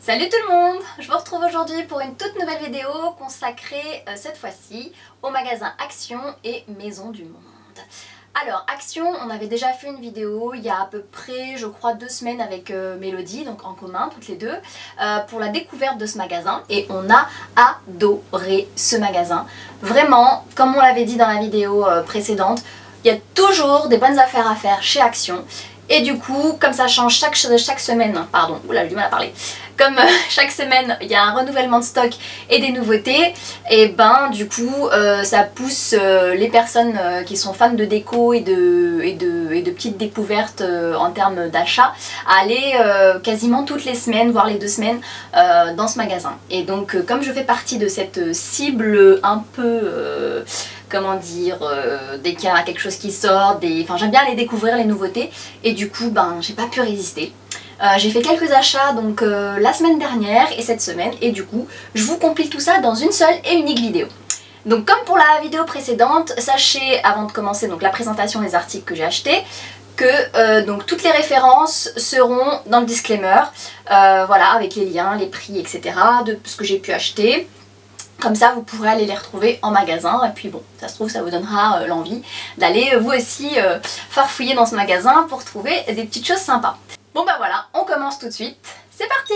Salut tout le monde! Je vous retrouve aujourd'hui pour une toute nouvelle vidéo consacrée cette fois-ci au magasin Action et Maison du Monde. Alors Action, on avait déjà fait une vidéo il y a à peu près je crois 2 semaines avec Mélodie, donc en commun toutes les deux, pour la découverte de ce magasin et on a adoré ce magasin. Vraiment, comme on l'avait dit dans la vidéo précédente, il y a toujours des bonnes affaires à faire chez Action. Et du coup, comme ça change chaque semaine, pardon, oula j'ai du mal à parler, comme chaque semaine il y a un renouvellement de stock et des nouveautés, et ben du coup ça pousse les personnes qui sont fans de déco et de petites découvertes en termes d'achat à aller quasiment toutes les semaines, voire les 2 semaines dans ce magasin. Et donc comme je fais partie de cette cible un peu... comment dire, dès qu'il y a quelque chose qui sort, enfin j'aime bien aller découvrir les nouveautés et du coup ben j'ai pas pu résister. J'ai fait quelques achats donc la semaine dernière et cette semaine et du coup je vous compile tout ça dans une seule et unique vidéo. Donc comme pour la vidéo précédente, sachez avant de commencer donc la présentation des articles que j'ai achetés que donc toutes les références seront dans le disclaimer, voilà, avec les liens, les prix etc. de ce que j'ai pu acheter. Comme ça vous pourrez aller les retrouver en magasin et puis bon, ça se trouve ça vous donnera l'envie d'aller vous aussi farfouiller dans ce magasin pour trouver des petites choses sympas. Bon bah voilà, on commence tout de suite, c'est parti!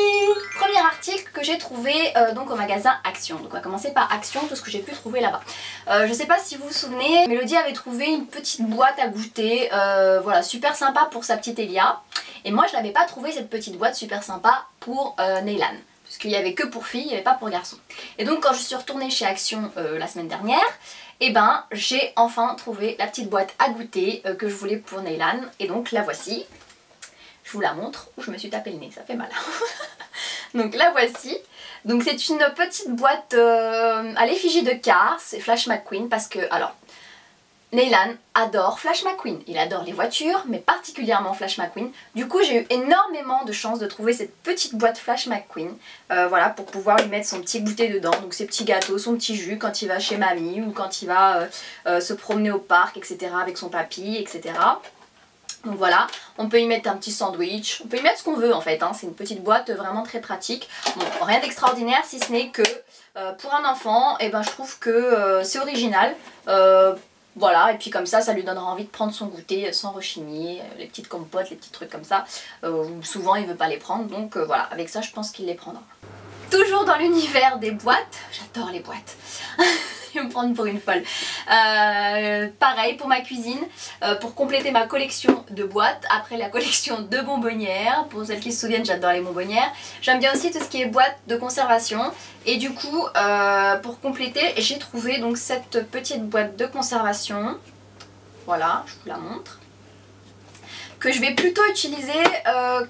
Premier article que j'ai trouvé donc au magasin Action. Donc on va commencer par Action, tout ce que j'ai pu trouver là-bas. Je sais pas si vous vous souvenez, Mélodie avait trouvé une petite boîte à goûter, voilà, super sympa pour sa petite Elia. Et moi je n'avais pas trouvé cette petite boîte super sympa pour Neylan. Parce qu'il n'y avait que pour filles, il n'y avait pas pour garçons. Et donc quand je suis retournée chez Action la semaine dernière, et ben j'ai enfin trouvé la petite boîte à goûter que je voulais pour Neylan. Et donc la voici. Je vous la montre. Ouh, je me suis tapé le nez, ça fait mal. Donc la voici. Donc c'est une petite boîte à l'effigie de Cars et Flash McQueen parce que, alors, Neylan adore Flash McQueen, il adore les voitures, mais particulièrement Flash McQueen. Du coup j'ai eu énormément de chance de trouver cette petite boîte Flash McQueen, voilà, pour pouvoir lui mettre son petit goûter dedans, donc ses petits gâteaux, son petit jus quand il va chez mamie ou quand il va se promener au parc, etc. avec son papy, etc. Donc voilà, on peut y mettre un petit sandwich, on peut y mettre ce qu'on veut en fait, hein. C'est une petite boîte vraiment très pratique. Bon, rien d'extraordinaire si ce n'est que pour un enfant, et ben, je trouve que c'est original. Voilà, et puis comme ça lui donnera envie de prendre son goûter sans rechigner, les petites compotes, les petits trucs comme ça. Souvent il veut pas les prendre, donc voilà, avec ça je pense qu'il les prendra. Toujours dans l'univers des boîtes, j'adore les boîtes. Je vais me prendre pour une folle. Pareil pour ma cuisine, pour compléter ma collection de boîtes, après la collection de bonbonnières. Pour celles qui se souviennent, j'adore les bonbonnières. J'aime bien aussi tout ce qui est boîte de conservation. Et du coup, pour compléter, j'ai trouvé donc cette petite boîte de conservation. Voilà, je vous la montre. Que je vais plutôt utiliser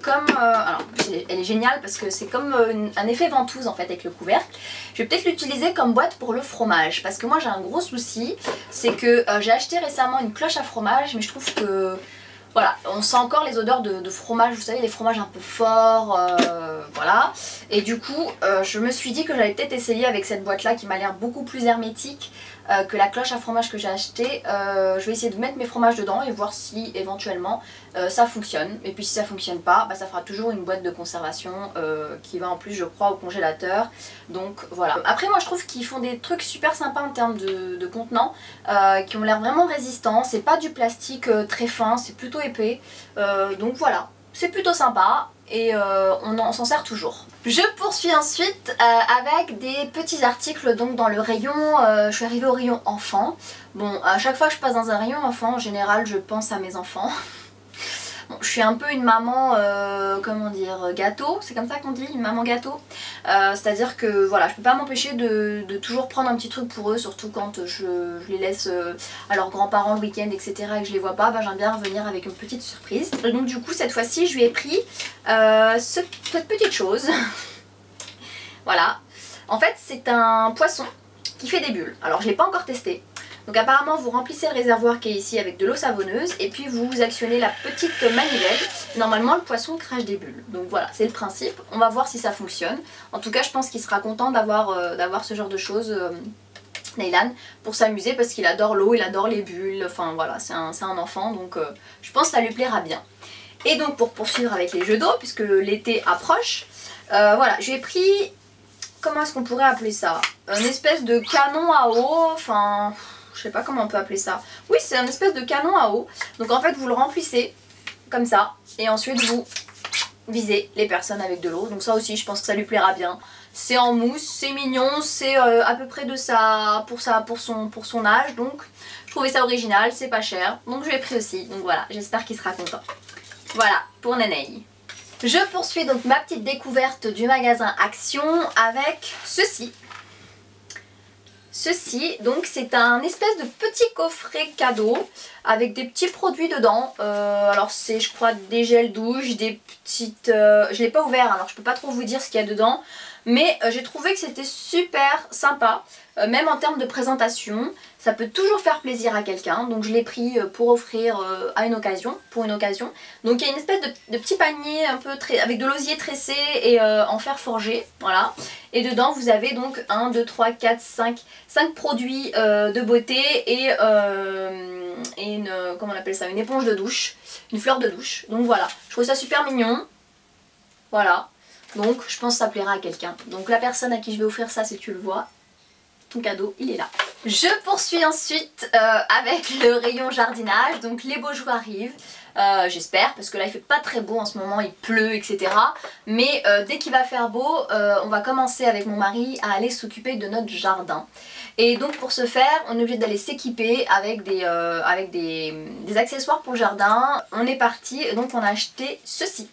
comme... alors elle est géniale parce que c'est comme un effet ventouse en fait avec le couvercle. Je vais peut-être l'utiliser comme boîte pour le fromage parce que moi j'ai un gros souci, c'est que j'ai acheté récemment une cloche à fromage mais je trouve que... Voilà, on sent encore les odeurs de fromage, vous savez, les fromages un peu forts, voilà. Et du coup, je me suis dit que j'allais peut-être essayer avec cette boîte-là qui m'a l'air beaucoup plus hermétique que la cloche à fromage que j'ai achetée. Je vais essayer de mettre mes fromages dedans et voir si éventuellement ça fonctionne. Et puis si ça fonctionne pas, bah, ça fera toujours une boîte de conservation qui va en plus, je crois, au congélateur. Donc voilà. Après, moi je trouve qu'ils font des trucs super sympas en termes de contenants qui ont l'air vraiment résistants. C'est pas du plastique très fin, c'est plutôt épais. Donc voilà, c'est plutôt sympa. Et on s'en sert toujours. Je poursuis ensuite avec des petits articles donc dans le rayon, je suis arrivée au rayon enfant. Bon, à chaque fois que je passe dans un rayon enfant, en général je pense à mes enfants. Bon, je suis un peu une maman, comment dire, gâteau, c'est comme ça qu'on dit, une maman gâteau. C'est-à-dire que voilà, je peux pas m'empêcher de toujours prendre un petit truc pour eux, surtout quand je les laisse à leurs grands-parents le week-end, etc. et que je les vois pas, bah, j'aime bien revenir avec une petite surprise. Et donc du coup, cette fois-ci, je lui ai pris cette petite chose. Voilà. En fait, c'est un poisson qui fait des bulles. Alors, je l'ai pas encore testé. Donc apparemment vous remplissez le réservoir qui est ici avec de l'eau savonneuse et puis vous actionnez la petite manivelle. Normalement le poisson crache des bulles. Donc voilà, c'est le principe. On va voir si ça fonctionne. En tout cas je pense qu'il sera content d'avoir ce genre de choses, Neylan, pour s'amuser parce qu'il adore l'eau, il adore les bulles. Enfin voilà, c'est un enfant donc je pense que ça lui plaira bien. Et donc pour poursuivre avec les jeux d'eau, puisque l'été approche, Voilà, j'ai pris, comment est-ce qu'on pourrait appeler ça? Une espèce de canon à eau, enfin, je sais pas comment on peut appeler ça. Oui, c'est une espèce de canon à eau. Donc en fait, vous le remplissez comme ça, et ensuite vous visez les personnes avec de l'eau. Donc ça aussi, je pense que ça lui plaira bien. C'est en mousse, c'est mignon, c'est à peu près de ça pour son âge. Donc je trouvais ça original, c'est pas cher. Donc je l'ai pris aussi. Donc voilà, j'espère qu'il sera content. Voilà, pour Nenei. Je poursuis donc ma petite découverte du magasin Action avec ceci. Ceci, donc c'est un espèce de petit coffret cadeau avec des petits produits dedans. Alors c'est, je crois, des gels douche, des petites... je l'ai pas ouvert, alors je peux pas trop vous dire ce qu'il y a dedans. Mais j'ai trouvé que c'était super sympa, même en termes de présentation. Ça peut toujours faire plaisir à quelqu'un, donc je l'ai pris pour offrir à une occasion, pour une occasion. Donc il y a une espèce de petit panier un peu avec de l'osier tressé et en fer forgé, voilà. Et dedans vous avez donc 1, 2, 3, 4, 5 produits de beauté et une, comment on appelle ça, une éponge de douche, une fleur de douche. Donc voilà, je trouve ça super mignon, voilà. Donc je pense que ça plaira à quelqu'un. Donc la personne à qui je vais offrir ça, si tu le vois, ton cadeau il est là. Je poursuis ensuite avec le rayon jardinage. Donc les beaux jours arrivent, j'espère, parce que là il fait pas très beau en ce moment, il pleut, etc. Mais dès qu'il va faire beau, on va commencer avec mon mari à aller s'occuper de notre jardin. Et donc pour ce faire, on est obligé d'aller s'équiper avec des accessoires pour le jardin. On est parti, donc on a acheté ceci.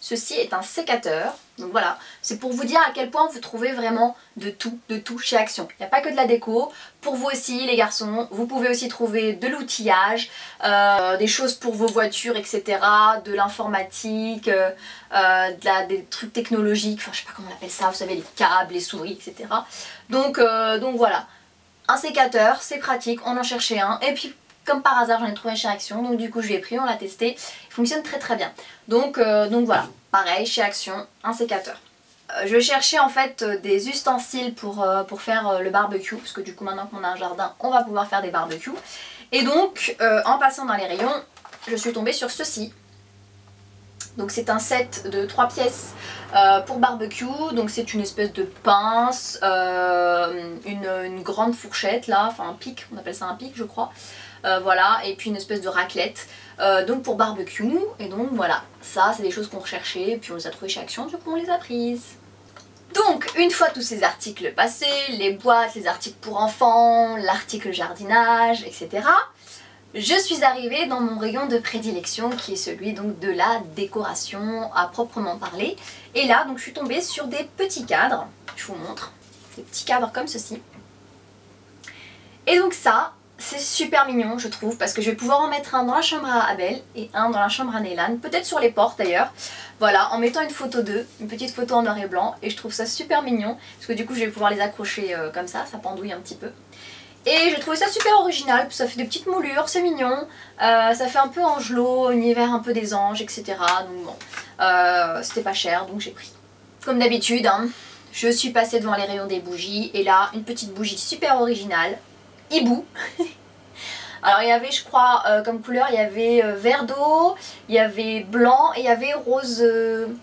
Ceci est un sécateur, donc voilà, c'est pour vous dire à quel point vous trouvez vraiment de tout chez Action. Il n'y a pas que de la déco, pour vous aussi les garçons, vous pouvez aussi trouver de l'outillage, des choses pour vos voitures, etc., de l'informatique, des trucs technologiques, enfin je sais pas comment on appelle ça, vous savez, les câbles, les souris, etc. Donc voilà, un sécateur, c'est pratique, on en cherchait un, et puis comme par hasard j'en ai trouvé chez Action, donc du coup je l'ai pris, on l'a testé, il fonctionne très bien. Donc voilà, pareil chez Action, un sécateur. Je cherchais en fait des ustensiles pour faire le barbecue, parce que du coup maintenant qu'on a un jardin, on va pouvoir faire des barbecues. Et donc en passant dans les rayons, je suis tombée sur ceci. Donc c'est un set de 3 pièces pour barbecue, donc c'est une espèce de pince, une grande fourchette là, enfin un pic, on appelle ça un pic je crois. Voilà, et puis une espèce de raclette, donc pour barbecue, et donc voilà, ça c'est des choses qu'on recherchait, et puis on les a trouvées chez Action, du coup on les a prises. Donc une fois tous ces articles passés, les boîtes, les articles pour enfants, l'article jardinage, etc. Je suis arrivée dans mon rayon de prédilection qui est celui donc de la décoration à proprement parler. Et là donc je suis tombée sur des petits cadres, je vous montre, des petits cadres comme ceci. Et donc ça, c'est super mignon je trouve, parce que je vais pouvoir en mettre un dans la chambre à Abel et un dans la chambre à Neylan, peut-être sur les portes d'ailleurs. Voilà, en mettant une photo d'eux, une petite photo en noir et blanc, et je trouve ça super mignon, parce que du coup je vais pouvoir les accrocher comme ça pendouille un petit peu. Et j'ai trouvé ça super original, ça fait des petites moulures, c'est mignon, ça fait un peu angelot, univers un peu des anges, etc. Donc bon, c'était pas cher, donc j'ai pris. Comme d'habitude, hein, je suis passée devant les rayons des bougies, et là, une petite bougie super originale, hibou. Alors il y avait, je crois, comme couleur, il y avait vert d'eau, il y avait blanc et il y avait rose,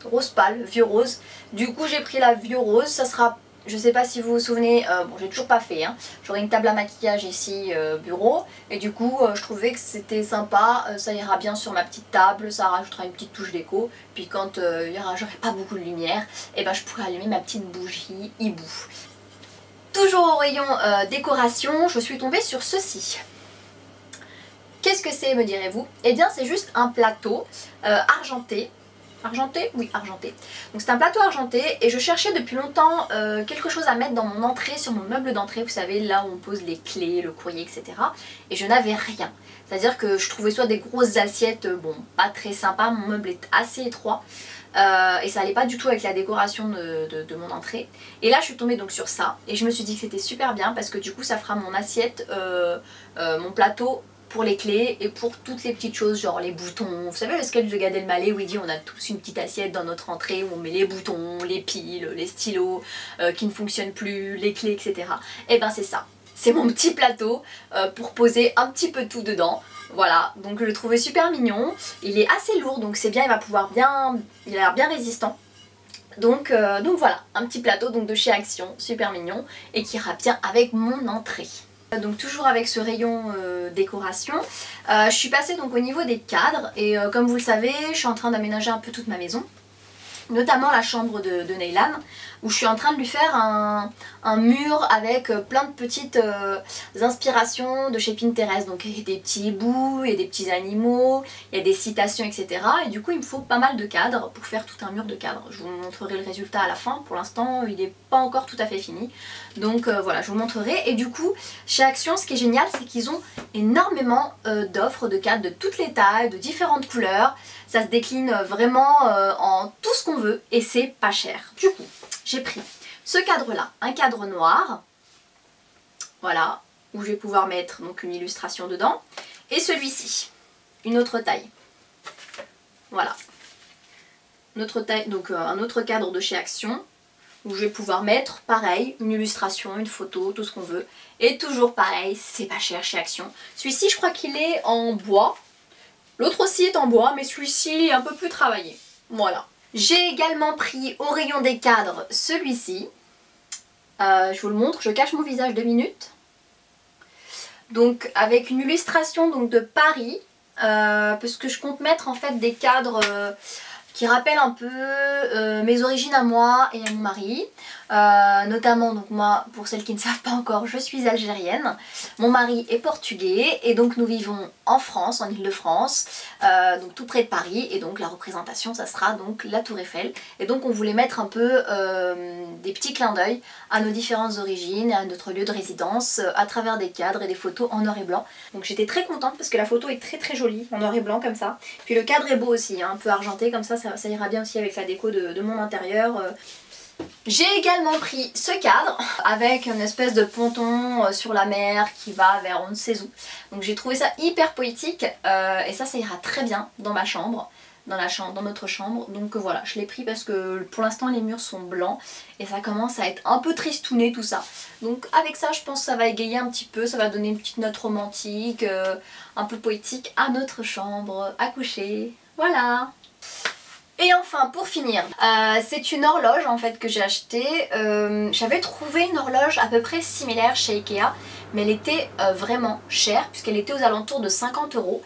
rose pâle, vieux rose. Du coup j'ai pris la vieux rose, ça sera, je sais pas si vous vous souvenez, bon j'ai toujours pas fait, hein. J'aurai une table à maquillage ici, bureau, et du coup je trouvais que c'était sympa, ça ira bien sur ma petite table, ça rajoutera une petite touche d'écho, puis quand j'aurai pas beaucoup de lumière, et ben je pourrai allumer ma petite bougie hibou. Toujours au rayon décoration, je suis tombée sur ceci. Qu'est-ce que c'est, me direz-vous? Eh bien c'est juste un plateau argenté. Argenté? Oui, argenté. Donc c'est un plateau argenté et je cherchais depuis longtemps quelque chose à mettre dans mon entrée, sur mon meuble d'entrée, vous savez, là où on pose les clés, le courrier, etc. Et je n'avais rien. C'est-à-dire que je trouvais soit des grosses assiettes, bon, pas très sympa, mon meuble est assez étroit. Et ça allait pas du tout avec la décoration de mon entrée. Et là je suis tombée donc sur ça et je me suis dit que c'était super bien parce que du coup ça fera mon assiette, mon plateau pour les clés et pour toutes les petites choses genre les boutons. Vous savez le sketch de Gad Elmaleh où il dit on a tous une petite assiette dans notre entrée où on met les boutons, les piles, les stylos qui ne fonctionnent plus, les clés, etc. Et ben c'est ça. C'est mon petit plateau pour poser un petit peu tout dedans. Voilà, donc je le trouvais super mignon. Il est assez lourd donc c'est bien, il va pouvoir bien, il a l'air bien résistant. Donc voilà, un petit plateau donc de chez Action, super mignon et qui ira bien avec mon entrée. Donc toujours avec ce rayon décoration, je suis passée donc au niveau des cadres et comme vous le savez, je suis en train d'aménager un peu toute ma maison. Notamment la chambre de Neylan, où je suis en train de lui faire un mur avec plein de petites inspirations de chez Pinterest. Donc il y a des petits hiboux, il y a des petits animaux, il y a des citations, etc. Et du coup il me faut pas mal de cadres pour faire tout un mur de cadres. Je vous montrerai le résultat à la fin, pour l'instant il n'est pas encore tout à fait fini. Donc voilà, je vous montrerai. Et du coup, chez Action, ce qui est génial, c'est qu'ils ont énormément d'offres de cadres de toutes les tailles, de différentes couleurs. Ça se décline vraiment en tout ce qu'on veut et c'est pas cher. Du coup, j'ai pris ce cadre-là, un cadre noir, voilà, où je vais pouvoir mettre donc une illustration dedans, et celui-ci, une autre taille. Voilà, une autre taille, donc un autre cadre de chez Action, où je vais pouvoir mettre, pareil, une illustration, une photo, tout ce qu'on veut. Et toujours pareil, c'est pas cher chez Action. Celui-ci, je crois qu'il est en bois. L'autre aussi est en bois, mais celui-ci est un peu plus travaillé. Voilà. J'ai également pris au rayon des cadres celui-ci. Je vous le montre, je cache mon visage 2 minutes. Donc avec une illustration donc, de Paris, parce que je compte mettre en fait des cadres qui rappellent un peu mes origines à moi et à mon mari. Notamment, donc moi, pour celles qui ne savent pas encore, je suis algérienne. Mon mari est portugais et donc nous vivons en France, en Île-de-France, donc tout près de Paris. Et donc la représentation, ça sera donc la Tour Eiffel. Et donc on voulait mettre un peu des petits clins d'œil à nos différentes origines, à notre lieu de résidence, à travers des cadres et des photos en noir et blanc. Donc j'étais très contente parce que la photo est très très jolie, en noir et blanc comme ça. Puis le cadre est beau aussi, hein, un peu argenté comme ça ira bien aussi avec la déco de mon intérieur. J'ai également pris ce cadre avec une espèce de ponton sur la mer qui va vers on ne sait où. Donc j'ai trouvé ça hyper poétique et ça ira très bien dans ma chambre, dans notre chambre. Donc voilà, je l'ai pris parce que pour l'instant les murs sont blancs et ça commence à être un peu tristouné tout ça. Donc avec ça je pense que ça va égayer un petit peu, ça va donner une petite note romantique, un peu poétique à notre chambre à coucher. Voilà. Et enfin pour finir, c'est une horloge en fait que j'ai achetée. J'avais trouvé une horloge à peu près similaire chez Ikea, mais elle était vraiment chère puisqu'elle était aux alentours de 50 €.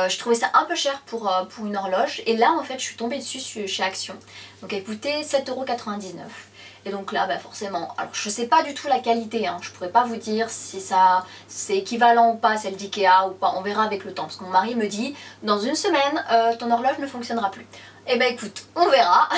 Je trouvais ça un peu cher pour une horloge et là en fait je suis tombée dessus chez Action. Donc elle coûtait 7,99 €. Et donc là bah forcément, alors je sais pas du tout la qualité, hein, je pourrais pas vous dire si ça c'est équivalent ou pas à celle d'Ikea ou pas, on verra avec le temps. Parce que mon mari me dit dans une semaine ton horloge ne fonctionnera plus. Et bah écoute, on verra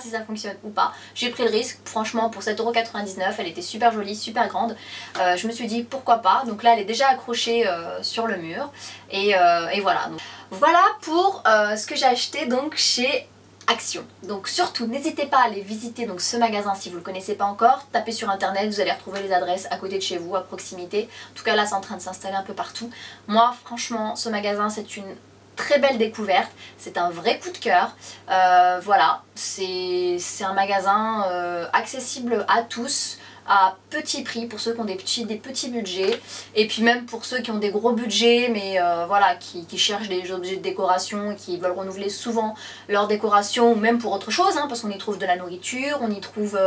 si ça fonctionne ou pas. J'ai pris le risque, franchement pour 7,99 €, elle était super jolie, super grande. Je me suis dit pourquoi pas, donc là elle est déjà accrochée sur le mur. Et voilà, donc, voilà pour ce que j'ai acheté donc chez Action. Donc surtout n'hésitez pas à aller visiter donc, ce magasin si vous ne le connaissez pas encore. Tapez sur internet, vous allez retrouver les adresses à côté de chez vous, à proximité. En tout cas là c'est en train de s'installer un peu partout. Moi franchement ce magasin c'est une très belle découverte, c'est un vrai coup de cœur. Voilà, c'est un magasin accessible à tous, à petit prix pour ceux qui ont des petits budgets et puis même pour ceux qui ont des gros budgets mais voilà qui cherchent des objets de décoration et qui veulent renouveler souvent leur décoration ou même pour autre chose hein, parce qu'on y trouve de la nourriture, on y trouve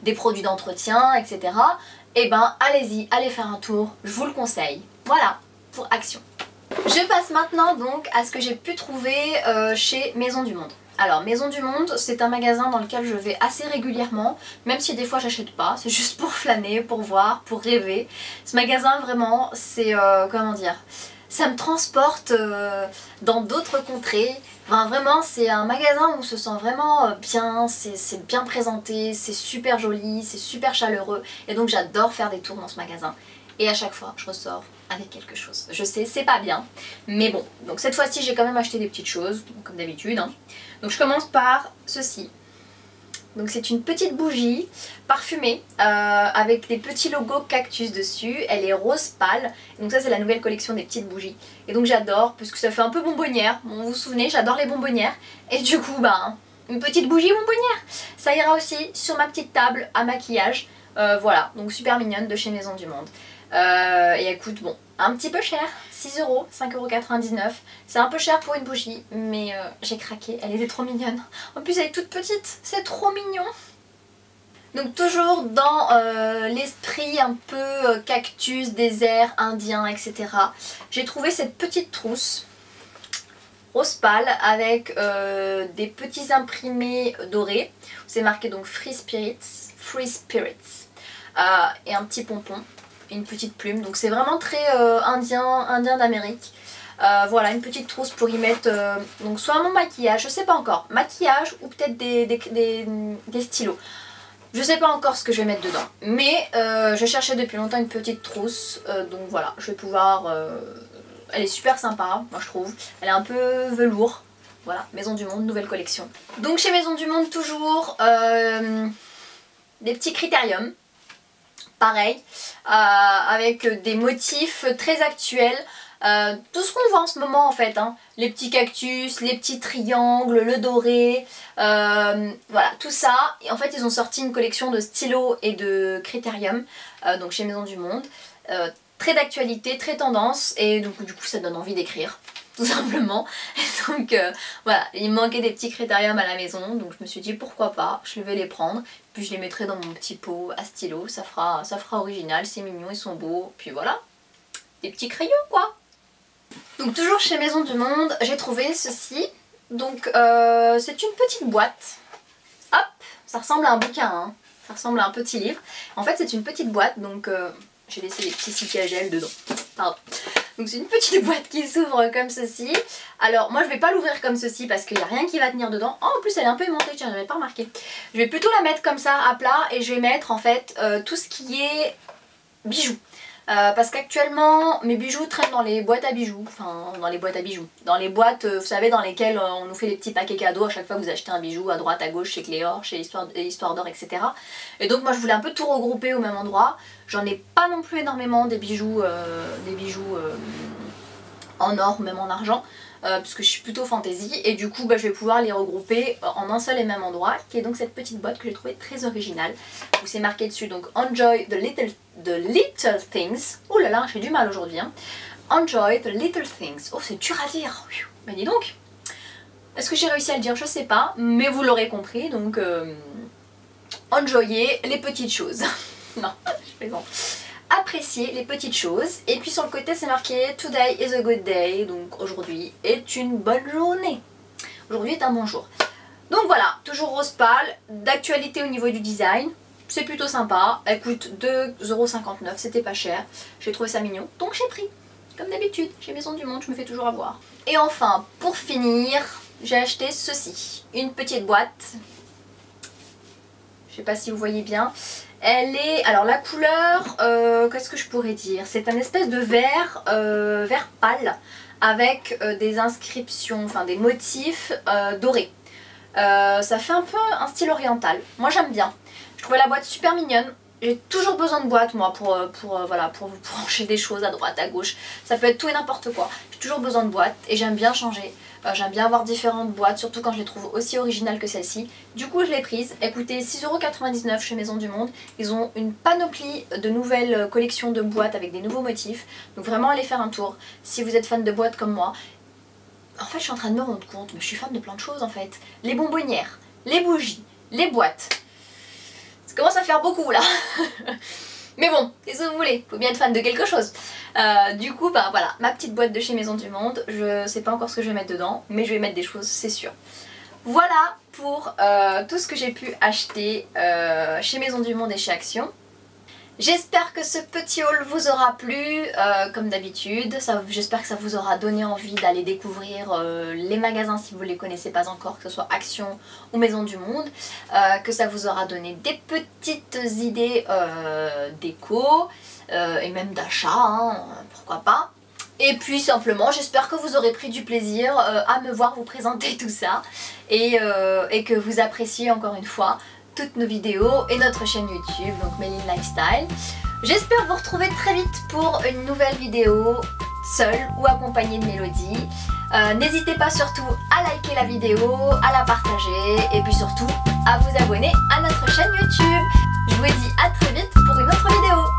des produits d'entretien etc. Et ben allez-y, allez faire un tour, je vous le conseille. Voilà pour Action. Je passe maintenant donc à ce que j'ai pu trouver chez Maison du Monde. Alors Maison du Monde c'est un magasin dans lequel je vais assez régulièrement, même si des fois j'achète pas, c'est juste pour flâner, pour voir, pour rêver. Ce magasin vraiment c'est comment dire, ça me transporte dans d'autres contrées. Enfin, vraiment c'est un magasin où on se sent vraiment bien, c'est bien présenté, c'est super joli, c'est super chaleureux et donc j'adore faire des tours dans ce magasin. Et à chaque fois je ressors avec quelque chose. Je sais, c'est pas bien, mais bon. Donc cette fois-ci j'ai quand même acheté des petites choses, comme d'habitude. Hein. Donc je commence par ceci. Donc c'est une petite bougie parfumée avec des petits logos cactus dessus. Elle est rose pâle. Donc ça c'est la nouvelle collection des petites bougies. Et donc j'adore parce que ça fait un peu bonbonnière. Bon, vous vous souvenez, j'adore les bonbonnières. Et du coup bah une petite bougie bonbonnière. Ça ira aussi sur ma petite table à maquillage. Voilà, donc super mignonne de chez Maison du Monde. Et écoute, bon, un petit peu cher, 6 €, 5,99 €. C'est un peu cher pour une bougie, mais j'ai craqué, elle était trop mignonne. En plus elle est toute petite, c'est trop mignon. Donc toujours dans l'esprit un peu cactus, désert, indien, etc. J'ai trouvé cette petite trousse rose pâle avec des petits imprimés dorés. C'est marqué donc Free Spirits et un petit pompon, une petite plume. Donc c'est vraiment très indien d'Amérique. Voilà, une petite trousse pour y mettre donc soit mon maquillage, je sais pas encore, maquillage ou peut-être des stylos. Je sais pas encore ce que je vais mettre dedans, mais je cherchais depuis longtemps une petite trousse, donc voilà, je vais pouvoir... elle est super sympa, moi je trouve, elle est un peu velours, voilà, Maison du Monde, nouvelle collection. Donc chez Maison du Monde toujours des petits critériums, pareil, avec des motifs très actuels. Tout ce qu'on voit en ce moment en fait, hein. Les petits cactus, les petits triangles, le doré, voilà tout ça. Et en fait ils ont sorti une collection de stylos et de critériums, donc chez Maison du Monde, très d'actualité, très tendance, et donc du coup ça donne envie d'écrire, tout simplement. Et donc voilà, il me manquait des petits critériums à la maison, donc je me suis dit pourquoi pas, je vais les prendre, puis je les mettrai dans mon petit pot à stylo, ça fera original, c'est mignon, ils sont beaux, puis voilà, des petits crayons quoi. Donc toujours chez Maison du Monde, j'ai trouvé ceci. Donc c'est une petite boîte. Hop, ça ressemble à un bouquin, hein. Ça ressemble à un petit livre. En fait c'est une petite boîte, donc j'ai laissé des petits stickers à gel dedans. Pardon. Donc c'est une petite boîte qui s'ouvre comme ceci. Alors moi je vais pas l'ouvrir comme ceci parce qu'il n'y a rien qui va tenir dedans. Oh en plus elle est un peu aimantée, tiens j'avais pas remarqué. Je vais plutôt la mettre comme ça à plat et je vais mettre en fait tout ce qui est bijoux. Parce qu'actuellement mes bijoux traînent dans les boîtes à bijoux, dans les boîtes vous savez dans lesquelles on nous fait les petits paquets cadeaux à chaque fois que vous achetez un bijou à droite à gauche chez Cléor, chez Histoire d'Or, etc. Et donc moi je voulais un peu tout regrouper au même endroit. J'en ai pas non plus énormément des bijoux en or, même en argent, puisque je suis plutôt fantaisie, et du coup je vais pouvoir les regrouper en un seul et même endroit, qui est donc cette petite boîte que j'ai trouvée très originale, où c'est marqué dessus donc Enjoy the little things. Oh là là, j'ai du mal aujourd'hui, hein. Enjoy the little things. Oh c'est dur à dire. Mais dis donc, est-ce que j'ai réussi à le dire? Je sais pas, mais vous l'aurez compris, donc enjoyer les petites choses. Non, je plaisante. Apprécier les petites choses. Et puis sur le côté c'est marqué Today is a good day, donc aujourd'hui est une bonne journée. Aujourd'hui est un bon jour. Donc voilà, toujours rose pâle, d'actualité au niveau du design. C'est plutôt sympa, elle coûte 2,59 €, c'était pas cher. J'ai trouvé ça mignon, donc j'ai pris. Comme d'habitude, chez Maison du Monde, je me fais toujours avoir. Et enfin, pour finir, j'ai acheté ceci. Une petite boîte. Je sais pas si vous voyez bien. Elle est... Alors la couleur, qu'est-ce que je pourrais dire? C'est un espèce de vert, vert pâle avec des inscriptions, enfin des motifs dorés. Ça fait un peu un style oriental. Moi j'aime bien. Je trouvais la boîte super mignonne. J'ai toujours besoin de boîtes moi pour ranger des choses à droite, à gauche. Ça peut être tout et n'importe quoi. J'ai toujours besoin de boîtes et j'aime bien changer. J'aime bien avoir différentes boîtes, surtout quand je les trouve aussi originales que celle-ci. Du coup je l'ai prise, elle coûtait 6,99 € chez Maison du Monde. Ils ont une panoplie de nouvelles collections de boîtes avec des nouveaux motifs. Donc vraiment allez faire un tour si vous êtes fan de boîtes comme moi. En fait je suis en train de me rendre compte, mais je suis fan de plein de choses en fait. Les bonbonnières, les bougies, les boîtes. Ça commence à faire beaucoup là. Mais bon, qu'est-ce que vous voulez, faut bien être fan de quelque chose. Du coup, bah voilà, ma petite boîte de chez Maison du Monde. Je sais pas encore ce que je vais mettre dedans, mais je vais mettre des choses, c'est sûr. Voilà pour tout ce que j'ai pu acheter chez Maison du Monde et chez Action. J'espère que ce petit haul vous aura plu, comme d'habitude. J'espère que ça vous aura donné envie d'aller découvrir les magasins si vous ne les connaissez pas encore, que ce soit Action ou Maison du Monde. Que ça vous aura donné des petites idées déco et même d'achat, hein, pourquoi pas. Et puis simplement, j'espère que vous aurez pris du plaisir à me voir vous présenter tout ça et que vous appréciez encore une fois toutes nos vidéos et notre chaîne YouTube, donc Méline Lifestyle. J'espère vous retrouver très vite pour une nouvelle vidéo, seule ou accompagnée de Mélodie. N'hésitez pas surtout à liker la vidéo, à la partager et puis surtout à vous abonner à notre chaîne YouTube. Je vous dis à très vite pour une autre vidéo.